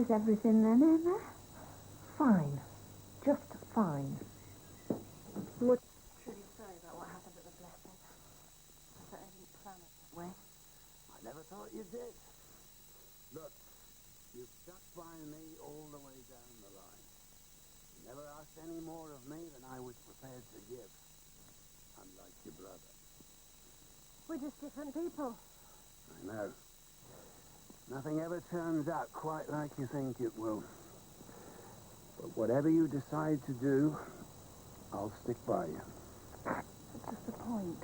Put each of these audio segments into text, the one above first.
is everything then, Emma? Fine. Just fine. We're truly sorry about what happened at the Blessing. I certainly didn't plan it that way. I never thought you did. Look, you've stuck by me all the way down the line. You never asked any more of me than I was prepared to give. Unlike your brother. We're just different people. I know. Nothing ever turns out quite like you think it will. But whatever you decide to do, I'll stick by you. That's just the point.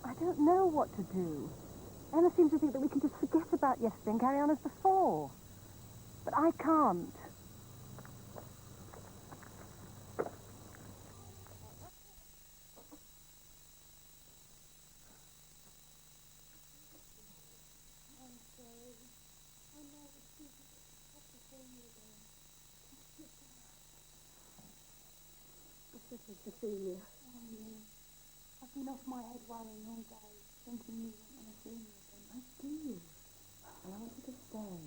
I don't know what to do. Emma seems to think that we can just forget about yesterday and carry on as before. But I can't. This is Cecilia. Oh, yeah. I've been off my head worrying all day, thinking you weren't going to see me again. I do. And I want you to stay.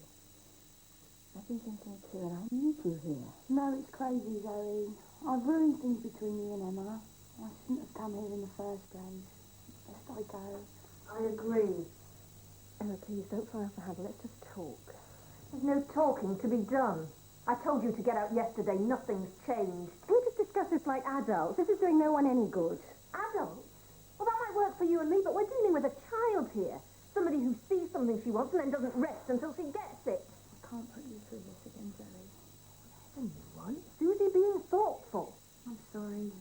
I've been thinking too, and I need you here. No, it's crazy, Zoe. I've ruined things between you and Emma. I shouldn't have come here in the first place. It's best I go. I agree. Emma, please, don't fly off the handle. Let's just talk. There's no talking to be done. I told you to get out yesterday. Nothing's changed. Can we just discuss this like adults? This is doing no one any good. Adults? Well, that might work for you and me, but we're dealing with a child here. Somebody who sees something she wants and then doesn't rest until she gets it. I can't put you through this again, Zoe. And you won't. Suzi being thoughtful. I'm sorry.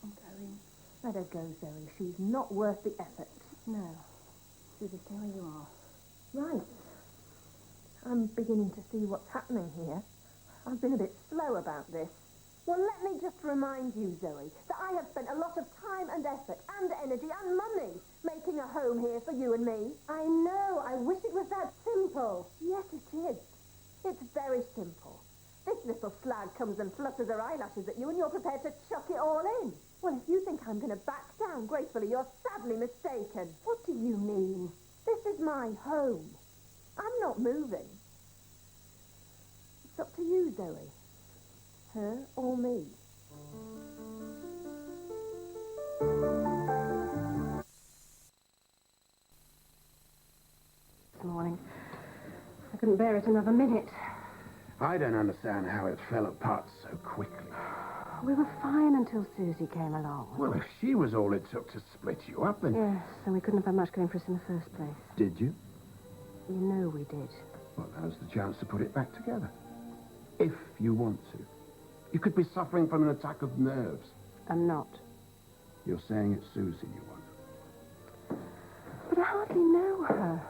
I'm going. Let her go, Zoe. She's not worth the effort. No. Suzi, stay where you are. Right. I'm beginning to see what's happening here. I've been a bit slow about this. Well, let me just remind you, Zoe, that I have spent a lot of time and effort and energy and money making a home here for you and me. I know. I wish it was that simple. Yes, it is. It's very simple. This little slag comes and flutters her eyelashes at you and you're prepared to chuck it all in. Well, if you think I'm going to back down gracefully, you're sadly mistaken. What do you mean? This is my home. I'm not moving. It's up to you, Zoe. Her or me. This morning. I couldn't bear it another minute. I don't understand how it fell apart so quickly. We were fine until Suzi came along. Well, if she was all it took to split you up, then... Yes, and we couldn't have had much going for us in the first place. Did you? You know we did. Well, now's the chance to put it back together. If you want to. You could be suffering from an attack of nerves. I'm not. You're saying it's Suzi you want. But I hardly know her.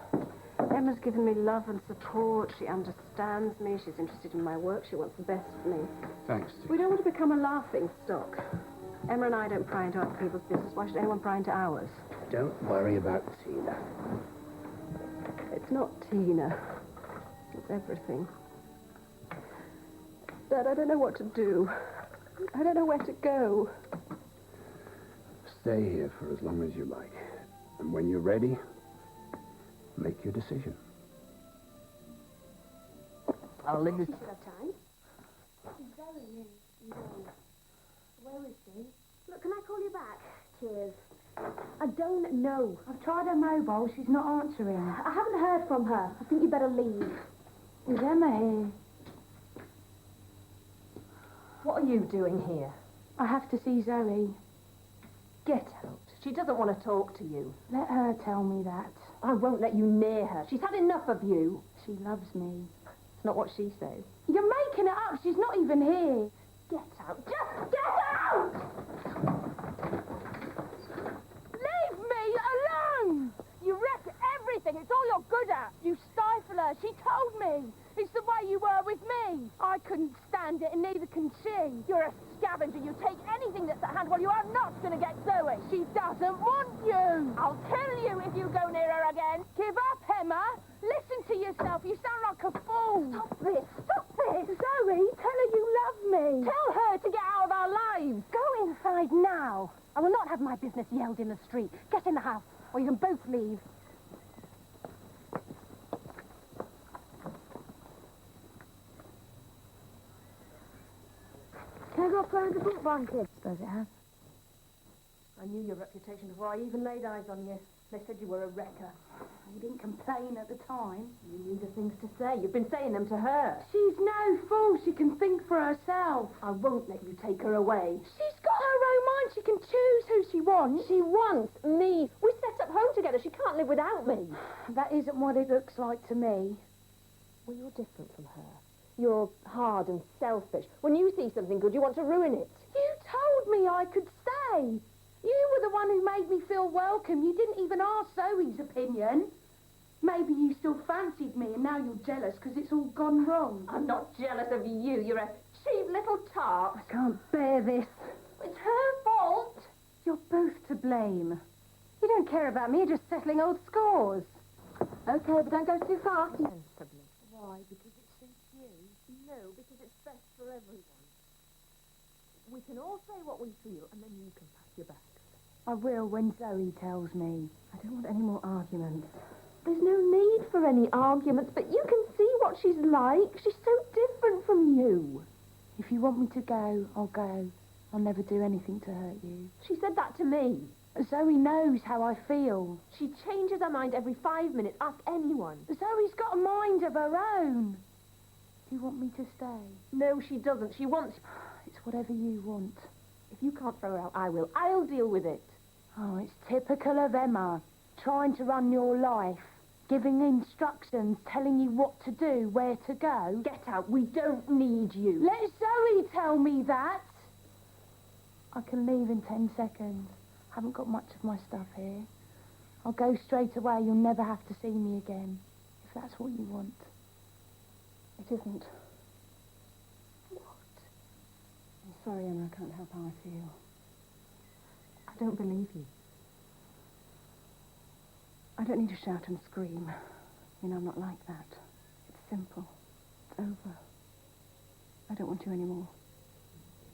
Emma's given me love and support. She understands me. She's interested in my work. She wants the best for me. Thanks, Tina. We don't want to become a laughing stock. Emma and I don't pry into other people's business. Why should anyone pry into ours? Don't worry about Tina. It's not Tina. It's everything. Dad, I don't know what to do. I don't know where to go. Stay here for as long as you like. And when you're ready, make your decision. I'll leave this. Have time? Zoe, no. Where is she? Look, can I call you back? Cheers. I don't know. I've tried her mobile. She's not answering. I haven't heard from her. I think you better leave. Is Emma here? What are you doing here? I have to see Zoe. Get out. She doesn't want to talk to you. Let her tell me that. I won't let you near her. She's had enough of you. She loves me. It's not what she says. You're making it up. She's not even here. Get out. Just get out! Leave me alone! You wreck everything. It's all you're good at. You stifle her. She told me. It's the way you were with me. I couldn't stand it, and neither can she. You're a scavenger. You take anything that's at hand. Well, you are not going to get Zoe. She doesn't want you. I'll kill you if you go near her again. Give up, Emma. Listen to yourself. You sound like a fool. Stop this. Stop this. Zoe, tell her you love me. Tell her to get out of our lives. Go inside now. I will not have my business yelled in the street. Get in the house, or you can both leave. Can I go up there in the boot blanket? Suppose it has. I knew your reputation before I even laid eyes on you. They said you were a wrecker. You didn't complain at the time. You knew the things to say. You've been saying them to her. She's no fool. She can think for herself. I won't let you take her away. She's got her own mind. She can choose who she wants. She wants me. We set up home together. She can't live without me. That isn't what it looks like to me. Well, you're different from her. You're hard and selfish. When you see something good, you want to ruin it. You told me I could stay. You were the one who made me feel welcome. You didn't even ask Zoe's opinion. Maybe you still fancied me and now you're jealous because it's all gone wrong. I'm not jealous of you. You're a cheap little tart. I can't bear this. It's her fault. You're both to blame. You don't care about me, you're just settling old scores. Okay, but don't go too far. Sensibly. Why? Because it suits you? No, because it's best for everyone. We can all say what we feel, and then you can pack your bags. I will when Zoe tells me. I don't want any more arguments. There's no need for any arguments, but you can see what she's like. She's so different from you. If you want me to go, I'll go. I'll never do anything to hurt you. She said that to me. Zoe knows how I feel. She changes her mind every 5 minutes. Ask anyone. Zoe's got a mind of her own. Do you want me to stay? No, she doesn't. She wants... It's whatever you want. If you can't throw her out, I will. I'll deal with it. Oh, it's typical of Emma. Trying to run your life. Giving instructions, telling you what to do, where to go. Get out. We don't need you. Let Zoe tell me that. I can leave in 10 seconds. Haven't got much of my stuff here. I'll go straight away. You'll never have to see me again. If that's what you want. It isn't. What? I'm sorry, Emma, I can't help how I feel. I don't believe you. I don't need to shout and scream. You know, I'm not like that. It's simple. It's over. I don't want you anymore.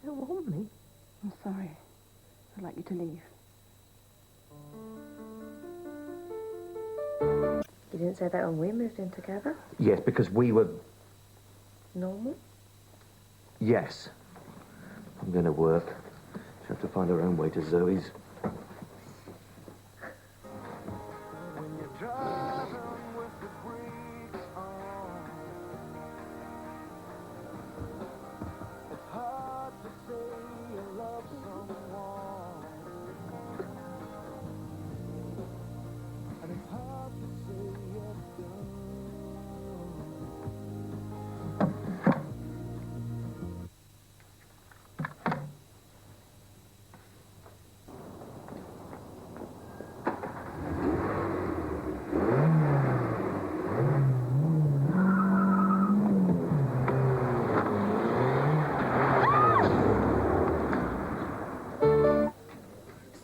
You don't want me? I'm sorry. I'd like you to leave. You didn't say that when we moved in together? Yes, because we were... Normal? Yes. I'm going to work. She'll have to find her own way to Zoe's. When you're driving with the brakes on, it's hard to say you love someone, and it's hard to say you're done.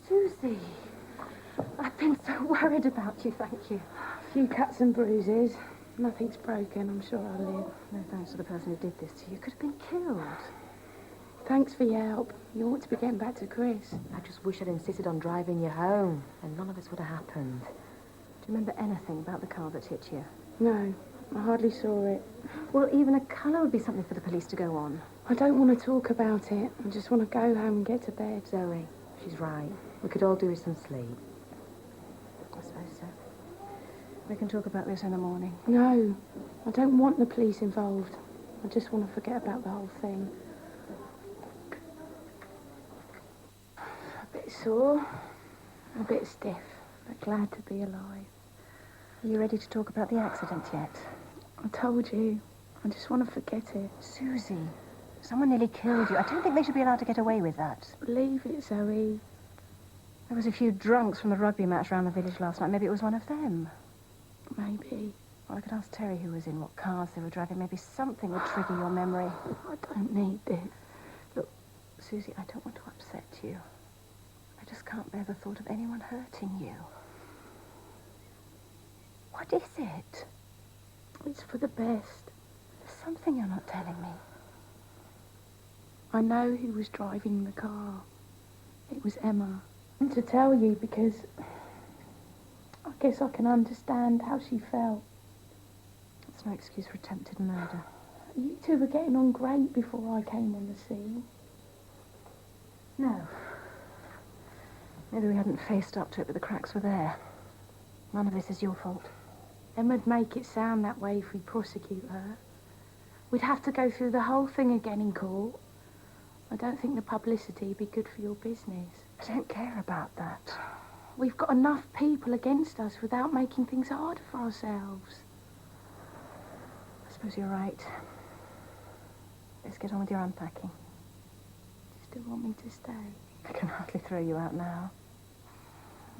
Suzi, I've been so worried about you, thank you. A few cuts and bruises. Nothing's broken. I'm sure I'll live. No thanks to the person who did this to you. You could have been killed. Thanks for your help. You ought to be getting back to Chris. I just wish I'd insisted on driving you home, and none of this would have happened. Do you remember anything about the car that hit you? No, I hardly saw it. Well, even a colour would be something for the police to go on. I don't want to talk about it. I just want to go home and get to bed. Zoe, she's right. We could all do with some sleep. I suppose so. We can talk about this in the morning. No, I don't want the police involved. I just want to forget about the whole thing. A bit sore, a bit stiff, but glad to be alive. Are you ready to talk about the accident yet? I told you, I just want to forget it. Suzi, someone nearly killed you. I don't think they should be allowed to get away with that. Believe it, Zoe. There was a few drunks from the rugby match around the village last night. Maybe it was one of them. Maybe. Well, I could ask Terry who was in, what cars they were driving. Maybe something would trigger your memory. I don't need this. Look, Suzi, I don't want to upset you. I just can't bear the thought of anyone hurting you. What is it? It's for the best. There's something you're not telling me. I know who was driving the car. It was Emma. And to tell you because I guess I can understand how she felt. It's no excuse for attempted murder. You two were getting on great before I came on the scene. No. Maybe we hadn't faced up to it, but the cracks were there. None of this is your fault. Emma'd make it sound that way if we prosecute her. We'd have to go through the whole thing again in court. I don't think the publicity'd be good for your business. I don't care about that. We've got enough people against us without making things harder for ourselves. I suppose you're right. Let's get on with your unpacking. Do you still want me to stay? I can hardly throw you out now.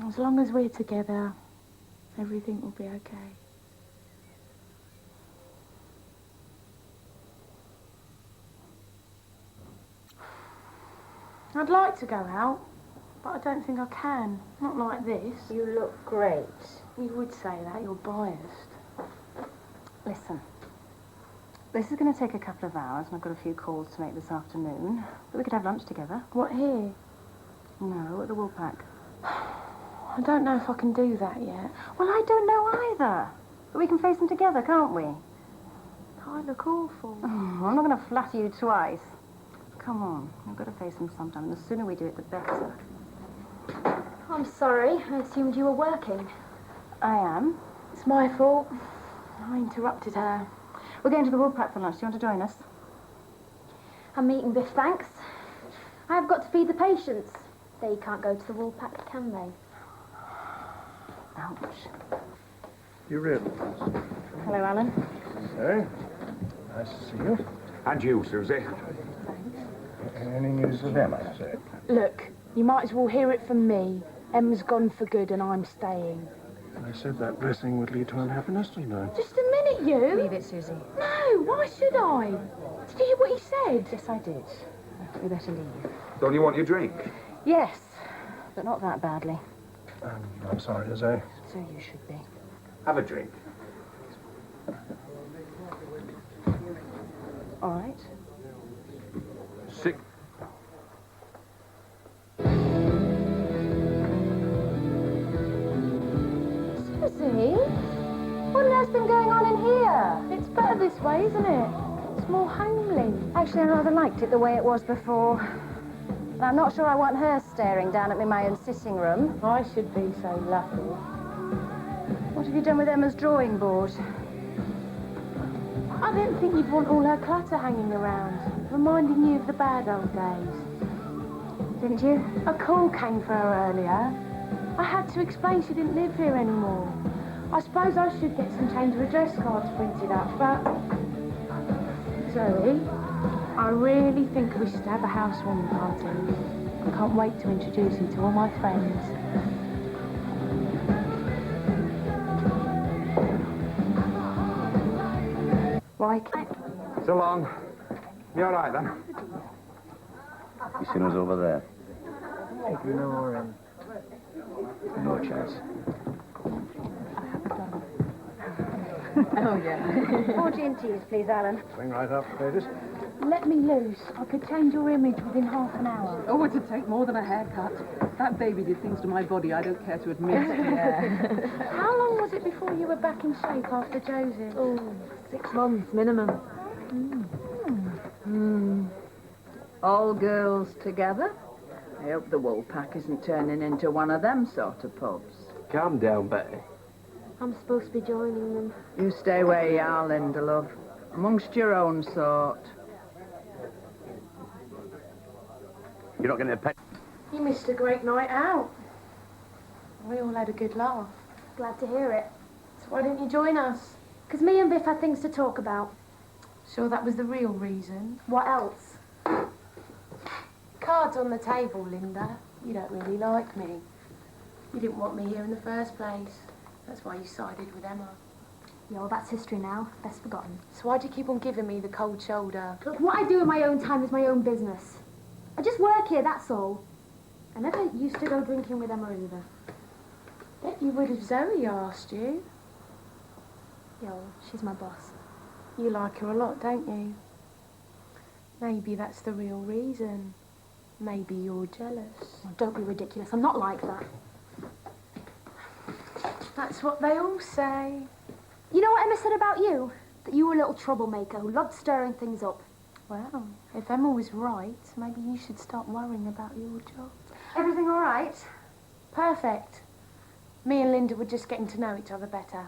As long as we're together, everything will be okay. I'd like to go out, but I don't think I can. Not like this. You look great. You would say that, you're biased. Listen, this is going to take a couple of hours, and I've got a few calls to make this afternoon. But we could have lunch together. What, here? No, at the Woolpack. I don't know if I can do that yet. Well, I don't know either. But we can face them together, can't we? I look awful. Oh, I'm not going to flatter you twice. Come on, we've got to face them sometime, and the sooner we do it, the better. I'm sorry. I assumed you were working. I am. It's my fault. I interrupted her. We're going to the Woolpack for lunch. Do you want to join us? I'm meeting Biff, thanks. I've got to feed the patients. They can't go to the Woolpack, can they? Ouch. You really? Hello, Alan. Hey, nice to see you. And you, Susie. Any news of Emma, say? Look, you might as well hear it from me. Emma's gone for good and I'm staying. I said that blessing would lead to unhappiness, didn't I? Just a minute, you. Leave it, Susie. No, why should I? Did you hear what he said? Yes, I did. We better leave. Don't you want your drink? Yes, but not that badly. I'm sorry, Jose. So you should be. Have a drink. All right. Sick. Suzi? What on earth's been going on in here? It's better this way, isn't it? It's more homely. Actually, I rather liked it the way it was before. And I'm not sure I want her staring down at me in my own sitting room. I should be so lucky. What have you done with Emma's drawing board? I didn't think you'd want all her clutter hanging around, reminding you of the bad old days. Didn't you? A call came for her earlier. I had to explain she didn't live here anymore. I suppose I should get some change of address cards printed up, but... Zoe, I really think we should have a housewarming party. I can't wait to introduce you to all my friends. Why? So long. You all right, then? You seen us over there? No, No chance. Oh, yeah. 4 gin teas, please, Alan. swing right up, ladies. Let me loose. I could change your image within half an hour. Oh, it'd take more than a haircut. That baby did things to my body I don't care to admit. How long was it before you were back in shape after Joseph? Oh, 6 months minimum. All girls together? I hope the Woolpack isn't turning into one of them sort of pubs. Calm down, Betty. I'm supposed to be joining them. You stay where you are, Linda, love. Amongst your own sort. You're not going to pay... You missed a great night out. We all had a good laugh. Glad to hear it. So why didn't you join us? Because me and Biff had things to talk about. Sure that was the real reason? What else? Cards on the table, Linda. You don't really like me. You didn't want me here in the first place. That's why you sided with Emma. Yeah, well, that's history now. Best forgotten. So why do you keep on giving me the cold shoulder? Look, what I do in my own time is my own business. I just work here, that's all. I never used to go drinking with Emma either. Bet you would if Zoe asked you. Yeah, well, she's my boss. You like her a lot, don't you? Maybe that's the real reason. Maybe you're jealous. Oh, don't be ridiculous. I'm not like that. That's what they all say. You know what Emma said about you? That you were a little troublemaker who loved stirring things up. Well, if Emma was right, maybe you should start worrying about your job. Everything all right? Perfect. Me and Linda were just getting to know each other better.